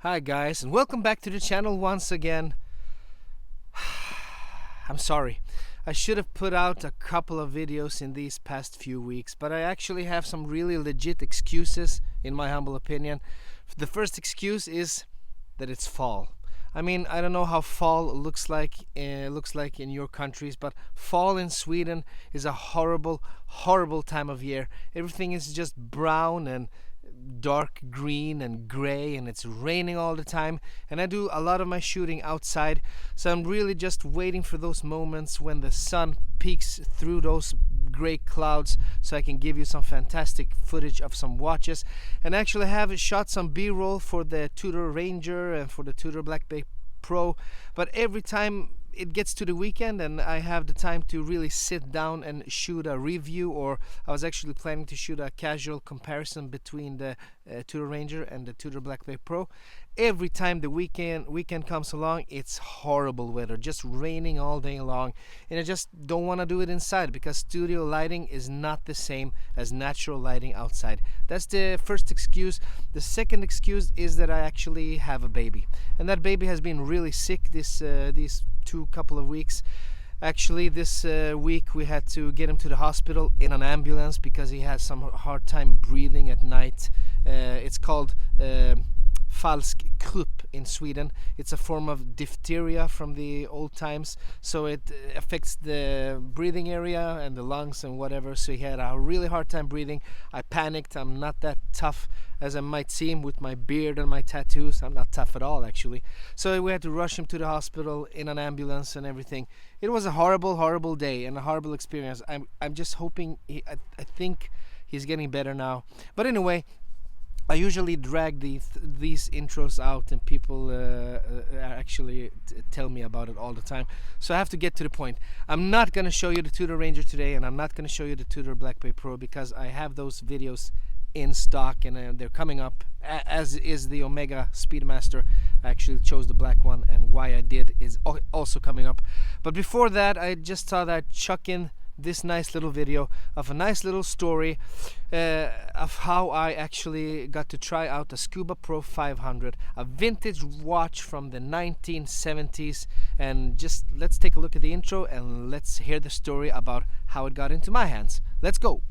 Hi guys, and welcome back to the channel once again. I'm sorry. I should have put out a couple of videos in these past few weeks, but I actually have some really legit excuses, in my humble opinion. The first excuse is that it's fall. I mean, I don't know how fall looks like in your countries, but fall in Sweden is a horrible, horrible time of year. Everything is just brown and dark green and gray, and it's raining all the time, and I do a lot of my shooting outside, so I'm really just waiting for those moments when the sun peeks through those gray clouds so I can give you some fantastic footage of some watches. And actually have shot some b-roll for the Tudor Ranger and for the Tudor Black Bay Pro, but every time it gets to the weekend and I have the time to really sit down and shoot a review, or I was actually planning to shoot a casual comparison between the Tudor Ranger and the Tudor Black Bay Pro. Every time the weekend comes along, it's horrible weather, just raining all day long, and I just don't want to do it inside because studio lighting is not the same as natural lighting outside. That's the first excuse. The second excuse is that I actually have a baby, and that baby has been really sick these couple of weeks. Actually, this week we had to get him to the hospital in an ambulance because he had some hard time breathing at night. It's called falsk krupp in Sweden. It's a form of diphtheria from the old times, so it affects the breathing area and the lungs and whatever, so he had a really hard time breathing. I panicked. I'm not that tough as I might seem with my beard and my tattoos. I'm not tough at all, actually. So we had to rush him to the hospital in an ambulance and everything. It was a horrible day and a horrible experience. I'm just hoping I think he's getting better now. But anyway, I usually drag these intros out, and people actually tell me about it all the time. So I have to get to the point. I'm not going to show you the Tudor Ranger today, and I'm not going to show you the Tudor Black Bay Pro because I have those videos in stock, and they're coming up, as is the Omega Speedmaster. I actually chose the black one, and why I did is also coming up. But before that, I just thought I'd chuck in this nice little video of a nice little story of how I actually got to try out a Scubapro 500, a vintage watch from the 1970s. And just let's take a look at the intro and let's hear the story about how it got into my hands. Let's go.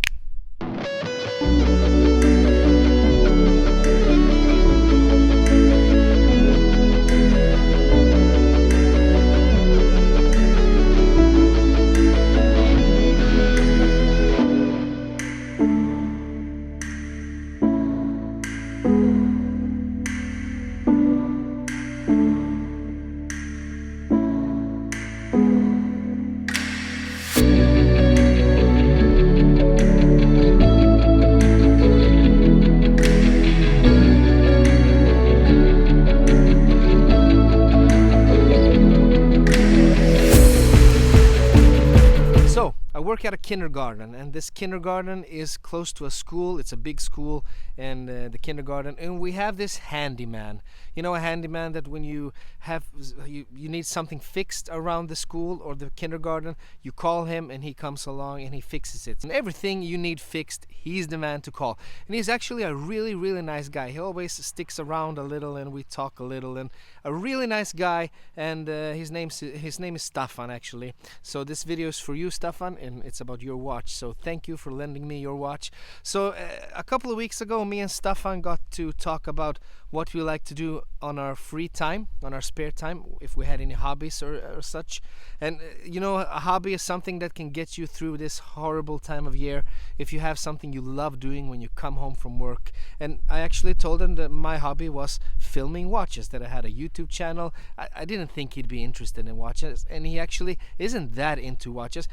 I work at a kindergarten, and this kindergarten is close to a school. It's a big school, and the kindergarten, and we have this handyman. You know, a handyman that when you have you need something fixed around the school or the kindergarten, you call him and he comes along and he fixes it. And everything you need fixed, he's the man to call. And he's actually a really, really nice guy. He always sticks around a little and we talk a little, and a really nice guy. And his name is Staffan, actually. So this video is for you, Staffan, and it's about your watch. So thank you for lending me your watch. So a couple of weeks ago, me and Staffan got to talk about what we like to do on our free time, on our spare time, if we had any hobbies or such. And you know, a hobby is something that can get you through this horrible time of year if you have something you love doing when you come home from work. And I actually told him that my hobby was filming watches, that I had a YouTube channel. I didn't think he'd be interested in watches, and he actually isn't that into watches.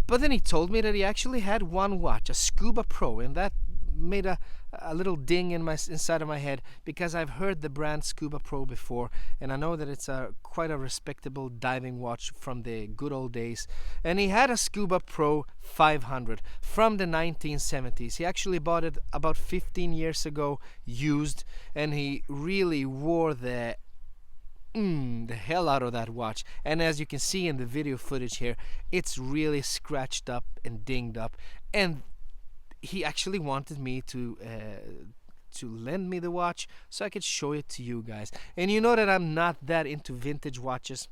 But then he told me that he actually had one watch, a Scubapro, and that made a little ding in inside of my head, because I've heard the brand Scubapro before, and I know that it's quite a respectable diving watch from the good old days. And he had a Scubapro 500 from the 1970s. He actually bought it about 15 years ago, used, and he really wore the hell out of that watch. And as you can see in the video footage here, it's really scratched up and dinged up, and he actually wanted me to to lend me the watch so I could show it to you guys. And you know that I'm not that into vintage watches.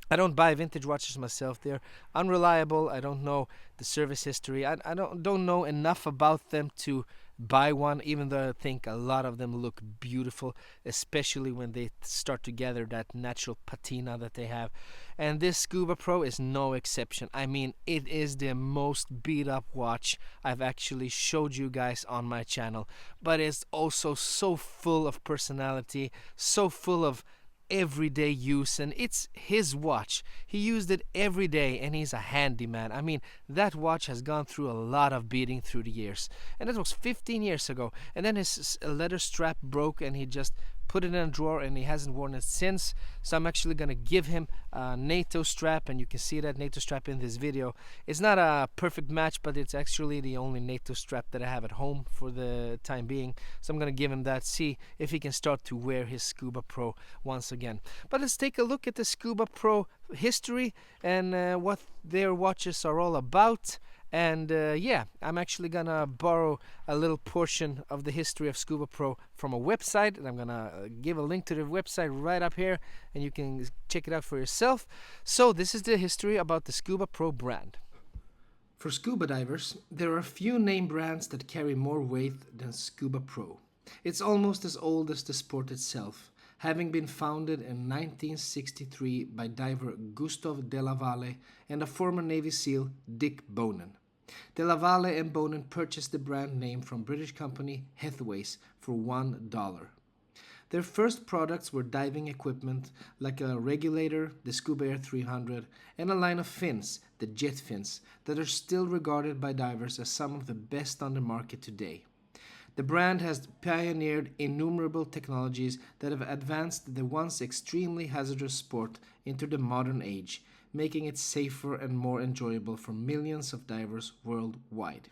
I don't buy vintage watches myself. They're unreliable. I don't know the service history. I don't know enough about them to buy one, even though I think a lot of them look beautiful, especially when they start to gather that natural patina that they have. And this Scubapro is no exception. I mean, it is the most beat up watch I've actually showed you guys on my channel, but it's also so full of personality, so full of everyday use, and it's his watch. He used it every day, and he's a handyman. I mean, that watch has gone through a lot of beating through the years, and that was 15 years ago. And then his leather strap broke, and he just put it in a drawer, and he hasn't worn it since. So I'm actually gonna give him a NATO strap, and you can see that NATO strap in this video. It's not a perfect match, but it's actually the only NATO strap that I have at home for the time being. So I'm gonna give him that, see if he can start to wear his Scubapro once again. But let's take a look at the Scubapro history and what their watches are all about. And yeah, I'm actually gonna borrow a little portion of the history of Scubapro from a website, and I'm gonna give a link to the website right up here, and you can check it out for yourself. So this is the history about the Scubapro brand. For scuba divers, there are few name brands that carry more weight than Scubapro. It's almost as old as the sport itself, having been founded in 1963 by diver Gustav de la Valle and a former Navy SEAL, Dick Bonin. De la Valle and Bonin purchased the brand name from British company Hathways for $1. Their first products were diving equipment like a regulator, the Scuba Air 300, and a line of fins, the jet fins, that are still regarded by divers as some of the best on the market today. The brand has pioneered innumerable technologies that have advanced the once extremely hazardous sport into the modern age, making it safer and more enjoyable for millions of divers worldwide.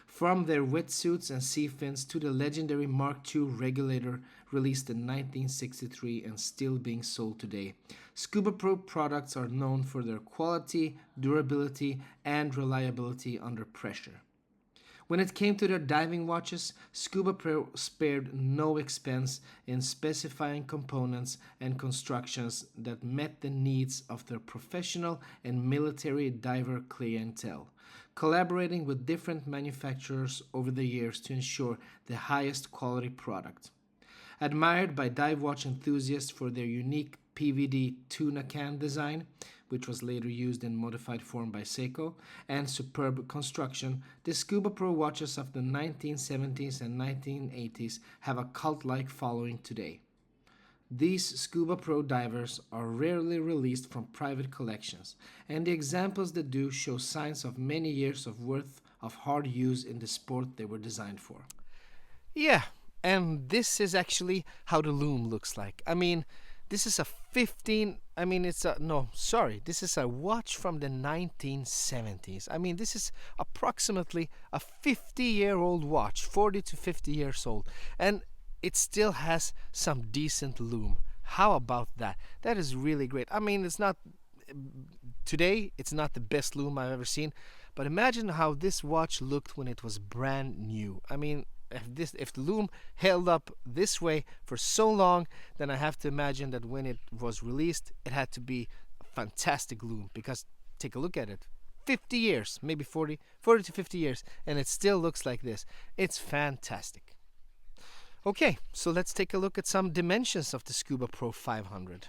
From their wetsuits and sea fins to the legendary Mark II regulator released in 1963 and still being sold today, Scubapro products are known for their quality, durability, and reliability under pressure. When it came to their diving watches, Scubapro spared no expense in specifying components and constructions that met the needs of their professional and military diver clientele, collaborating with different manufacturers over the years to ensure the highest quality product. Admired by dive watch enthusiasts for their unique PVD tuna can design, which was later used in modified form by Seiko, and superb construction, the Scubapro watches of the 1970s and 1980s have a cult-like following today. These Scubapro divers are rarely released from private collections, and the examples that do show signs of many years of worth of hard use in the sport they were designed for. Yeah, and this is actually how the loom looks like. I mean, this is a this is a watch from the 1970s. I mean, this is approximately a 50-year-old watch, 40 to 50 years old, and it still has some decent loom. How about that? That is really great. I mean, it's not the best loom I've ever seen, but imagine how this watch looked when it was brand new. I mean, if the loom held up this way for so long, then I have to imagine that when it was released, it had to be a fantastic loom, because take a look at it. 50 years, maybe 40 to 50 years, and it still looks like this. It's fantastic. Okay, so let's take a look at some dimensions of the Scubapro 500.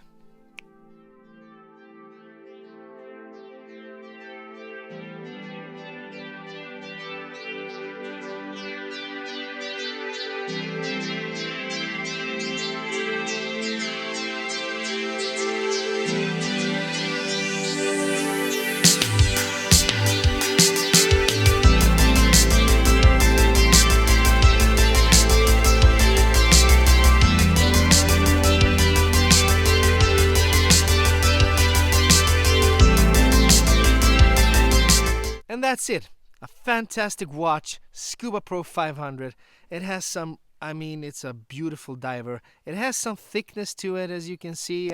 And that's it. A fantastic watch, Scubapro 500. It has some, it's a beautiful diver. It has some thickness to it, as you can see,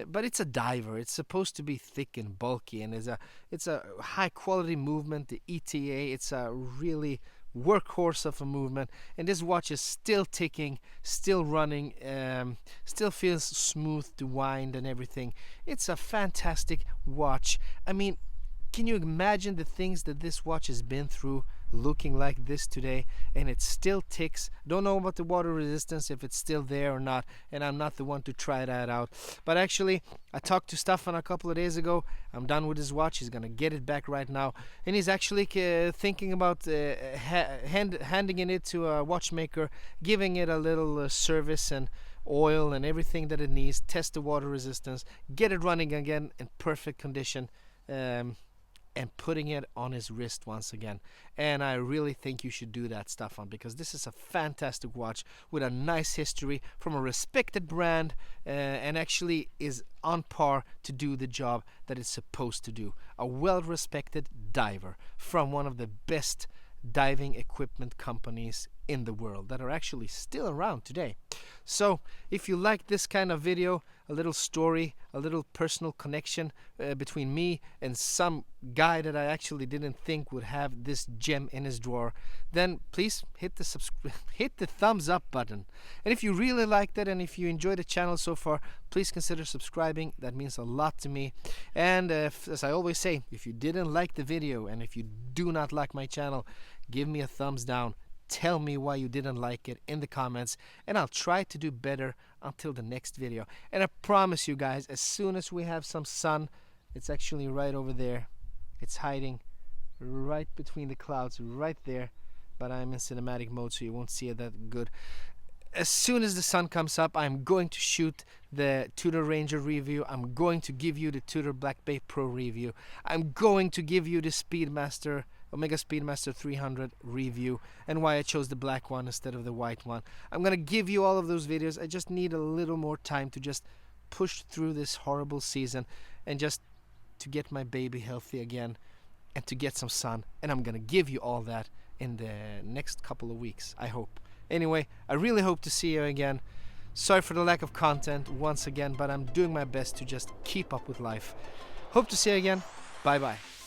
but it's a diver. It's supposed to be thick and bulky, and it's a high quality movement. The ETA, it's a really workhorse of a movement, and this watch is still ticking, still running, still feels smooth to wind and everything. It's a fantastic watch. I mean, can you imagine the things that this watch has been through looking like this today, and it still ticks? Don't know about the water resistance, if it's still there or not, and I'm not the one to try that out. But actually, I talked to Staffan a couple of days ago. I'm done with his watch. He's gonna get it back right now, and he's actually thinking about handing it to a watchmaker, giving it a little service and oil and everything that it needs, test the water resistance, get it running again in perfect condition, and putting it on his wrist once again. And I really think you should do that, Staffan, because this is a fantastic watch with a nice history from a respected brand, and actually is on par to do the job that it's supposed to do. A well-respected diver from one of the best diving equipment companies in the world that are actually still around today. So if you like this kind of video, a little story, a little personal connection between me and some guy that I actually didn't think would have this gem in his drawer, then please hit the thumbs up button. And if you really liked it, and if you enjoyed the channel so far, please consider subscribing. That means a lot to me. And as I always say, if you didn't like the video, and if you do not like my channel, give me a thumbs down. Tell me why you didn't like it in the comments, and I'll try to do better until the next video. And I promise you guys, as soon as we have some sun, it's actually right over there. It's hiding right between the clouds, right there. But I'm in cinematic mode, so you won't see it that good. As soon as the sun comes up, I'm going to shoot the Tudor Ranger review. I'm going to give you the Tudor Black Bay Pro review. I'm going to give you the Speedmaster, Omega Speedmaster 300 review, and why I chose the black one instead of the white one. I'm gonna give you all of those videos. I just need a little more time to just push through this horrible season, and just to get my baby healthy again, and to get some sun. And I'm gonna give you all that in the next couple of weeks, I hope. Anyway, I really hope to see you again. Sorry for the lack of content once again, but I'm doing my best to just keep up with life. Hope to see you again. Bye bye.